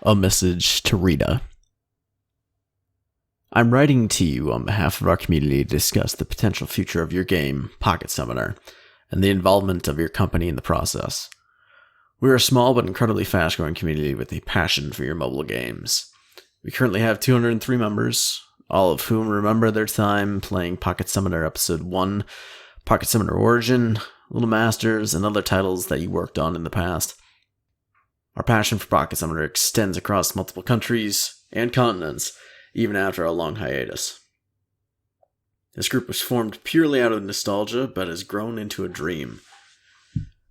A message to RIIDA. I'm writing to you on behalf of our community to discuss the potential future of your game, Pocket Summoner, and the involvement of your company in the process. We're a small but incredibly fast-growing community with a passion for your mobile games. We currently have 203 members, all of whom remember their time playing Pocket Summoner Episode 1, Pocket Summoner Origin, Little Masters, and other titles that you worked on in the past. Our passion for Pocket Summoner extends across multiple countries and continents, even after a long hiatus. This group was formed purely out of nostalgia, but has grown into a dream.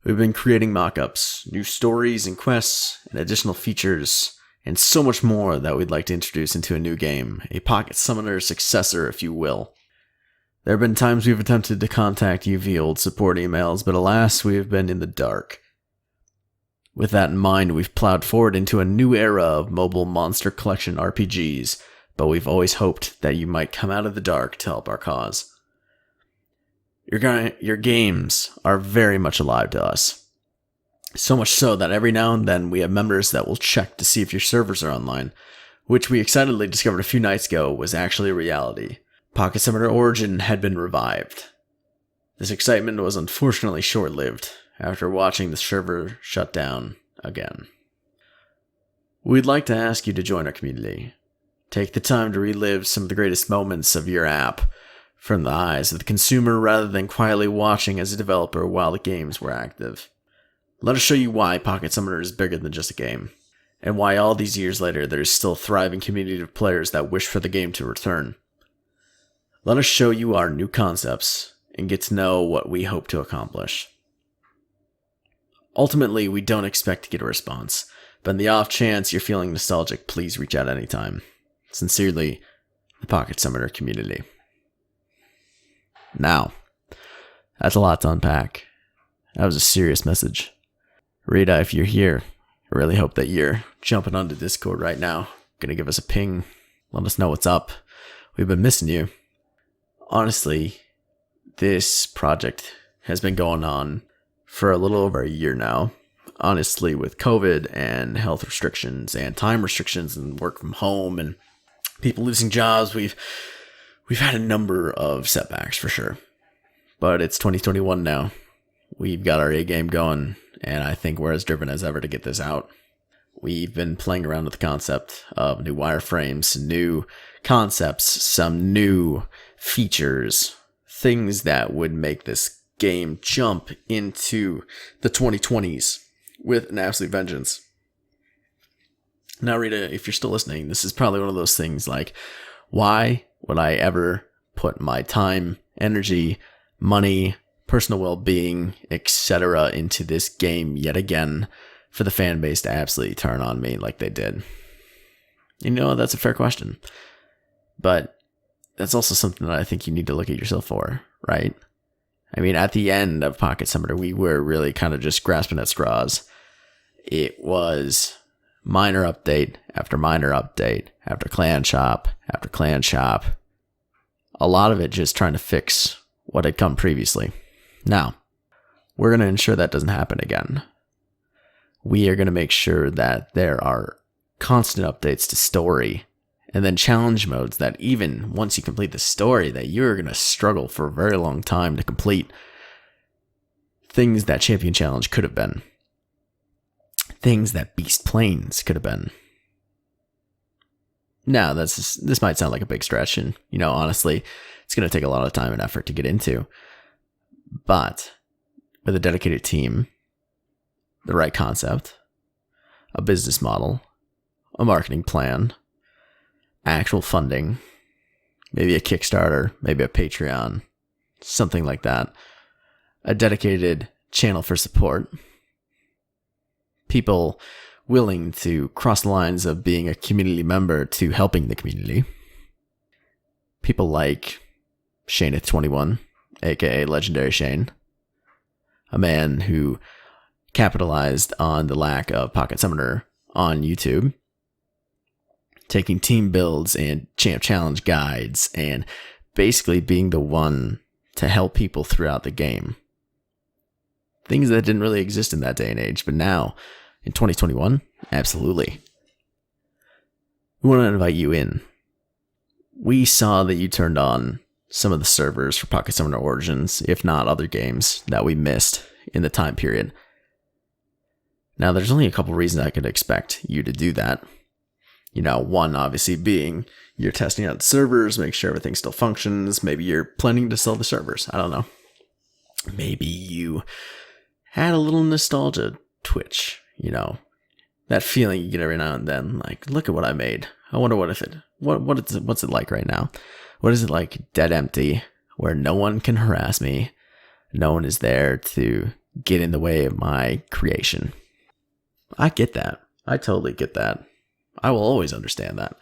We've been creating mock-ups, new stories and quests, and additional features, and so much more that we'd like to introduce into a new game, a Pocket Summoner successor, if you will. There have been times we've attempted to contact you via old support emails, but alas, we have been in the dark. With that in mind, we've plowed forward into a new era of mobile monster collection RPGs, but we've always hoped that you might come out of the dark to help our cause. Your games are very much alive to us. So much so that every now and then we have members that will check to see if your servers are online, which we excitedly discovered a few nights ago was actually a reality. Pocket Summoner Origin had been revived. This excitement was unfortunately short-lived after watching the server shut down again. We'd like to ask you to join our community. Take the time to relive some of the greatest moments of your app from the eyes of the consumer rather than quietly watching as a developer while the games were active. Let us show you why Pocket Summoner is bigger than just a game, and why all these years later there is still a thriving community of players that wish for the game to return. Let us show you our new concepts and get to know what we hope to accomplish. Ultimately, we don't expect to get a response, but in the off chance you're feeling nostalgic, please reach out anytime. Sincerely, the Pocket Summoner community. Now, that's a lot to unpack. That was a serious message. RIIDA, if you're here, I really hope that you're jumping onto Discord right now. Gonna give us a ping. Let us know what's up. We've been missing you. Honestly, this project has been going on for a little over a year now. Honestly, with COVID and health restrictions and time restrictions and work from home and people losing jobs, we've had a number of setbacks for sure. But it's 2021 now. We've got our A game going, and I think we're as driven as ever to get this out. We've been playing around with the concept of new wireframes, new concepts, some new features, things that would make this game jump into the 2020s with an absolute vengeance. Now, RIIDA, if you're still listening, this is probably one of those things like, why would I ever put my time, energy, money, personal well-being, etc. into this game yet again for the fan base to absolutely turn on me like they did? You know, that's a fair question. But that's also something that I think you need to look at yourself for, right? I mean, at the end of Pocket Summoner, we were really kind of just grasping at straws. It was minor update after minor update after clan shop after clan shop. A lot of it just trying to fix what had come previously. Now, we're going to ensure that doesn't happen again. We are going to make sure that there are constant updates to story and then challenge modes that even once you complete the story that you're going to struggle for a very long time to complete. Things that Champion Challenge could have been. Things that Beast Plains could have been. Now, this might sound like a big stretch, and, honestly, it's going to take a lot of time and effort to get into. But with a dedicated team, the right concept, a business model, a marketing plan, actual funding, maybe a Kickstarter, maybe a Patreon, something like that, a dedicated channel for support, people willing to cross the lines of being a community member to helping the community, people like Shaneth21, aka Legendary Shane, a man who capitalized on the lack of Pocket Summoner on YouTube, taking team builds and champ challenge guides and basically being the one to help people throughout the game. Things that didn't really exist in that day and age, but now in 2021, absolutely. We want to invite you in. We saw that you turned on some of the servers for Pocket Summoner Origins, if not other games that we missed in the time period. Now, there's only a couple reasons I could expect you to do that. One obviously being you're testing out the servers, make sure everything still functions. Maybe you're planning to sell the servers. I don't know. Maybe you had a little nostalgia twitch, that feeling you get every now and then, like, look at what I made. I wonder what's it like right now? What is it like dead empty, where no one can harass me, no one is there to get in the way of my creation? I get that. I totally get that. I will always understand that.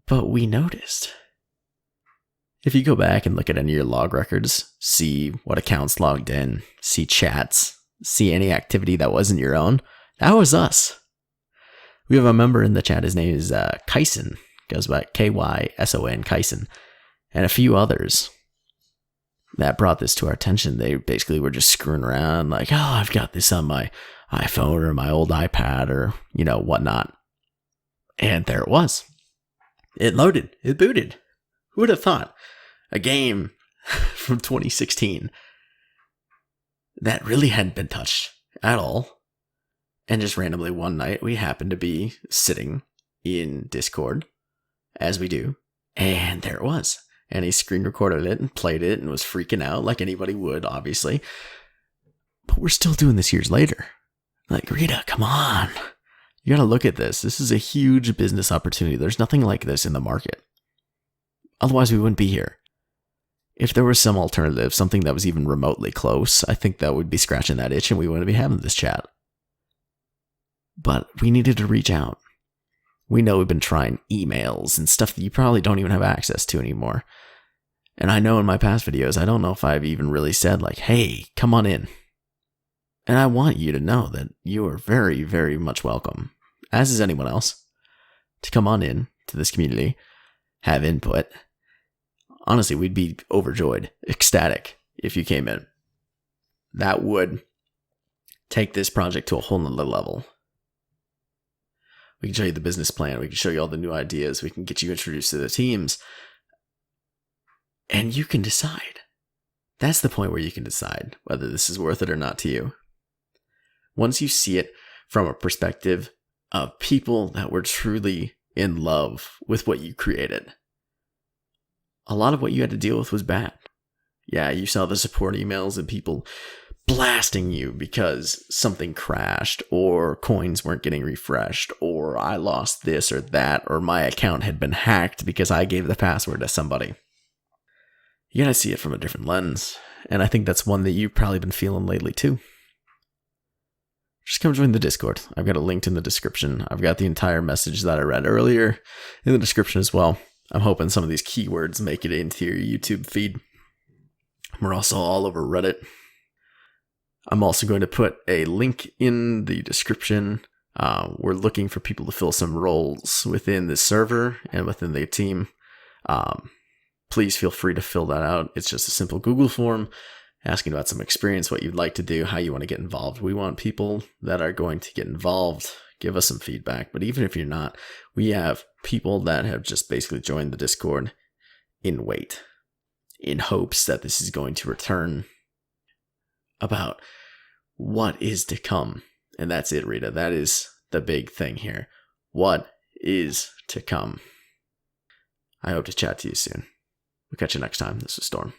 But we noticed. If you go back and look at any of your log records, see what accounts logged in, see chats, see any activity that wasn't your own, that was us. We have a member in the chat, his name is Kyson, goes by Kyson, Kyson, and a few others that brought this to our attention. They basically were just screwing around like, oh, I've got this on my iPhone or my old iPad or, whatnot. And there it was. It loaded. It booted. Who would have thought? A game from 2016 that really hadn't been touched at all. And just randomly one night, we happened to be sitting in Discord, as we do, and there it was. And he screen recorded it and played it and was freaking out like anybody would, obviously. But we're still doing this years later. Like, RIIDA, come on. You gotta look at this. This is a huge business opportunity. There's nothing like this in the market. Otherwise, we wouldn't be here. If there was some alternative, something that was even remotely close, I think that would be scratching that itch and we wouldn't be having this chat. But we needed to reach out. We know we've been trying emails and stuff that you probably don't even have access to anymore. And I know in my past videos, I don't know if I've even really said like, hey, come on in. And I want you to know that you are very, very much welcome, as is anyone else, to come on in to this community, have input. Honestly, we'd be overjoyed, ecstatic if you came in. That would take this project to a whole nother level. We can show you the business plan. We can show you all the new ideas. We can get you introduced to the teams. And you can decide. That's the point where you can decide whether this is worth it or not to you. Once you see it from a perspective of people that were truly in love with what you created, a lot of what you had to deal with was bad. Yeah, you saw the support emails and people blasting you because something crashed or coins weren't getting refreshed or I lost this or that or my account had been hacked because I gave the password to somebody. You gotta see it from a different lens, and I think that's one that you've probably been feeling lately too. Just come join the Discord. I've got it linked in the description. I've got the entire message that I read earlier in the description as well. I'm hoping some of these keywords make it into your YouTube feed. We're also all over Reddit. I'm also going to put a link in the description. We're looking for people to fill some roles within the server and within the team. Please feel free to fill that out. It's just a simple Google form asking about some experience, what you'd like to do, how you want to get involved. We want people that are going to get involved. Give us some feedback. But even if you're not, we have people that have just basically joined the Discord in wait, in hopes that this is going to return about what is to come. And that's it, RIIDA. That is the big thing here. What is to come? I hope to chat to you soon. We'll catch you next time. This is Storm.